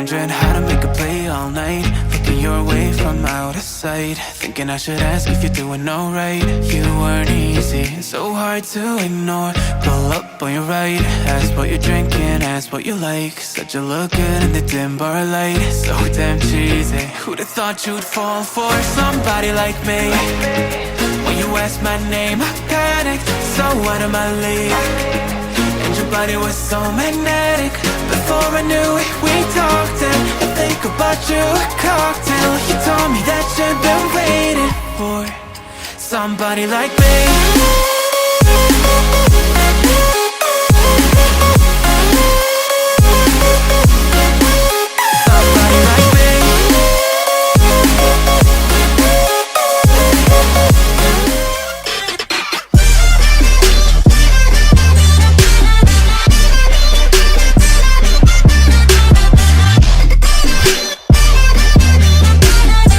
wondering how to make a play all night, looking your way from out of sight, thinking I should ask if you're doing alright. You weren't easy, so hard to ignore. Pull up on your right, ask what you're drinking, ask what you like. Said you look good in the dim bar light, so damn cheesy. Who'd have thought you'd fall for somebody like me? When you asked my name, I panicked, so out of my league. And your body was so magnetic. Before I knew it, we talked, and I think about you a cocktail. You told me that you've been waiting for somebody like me.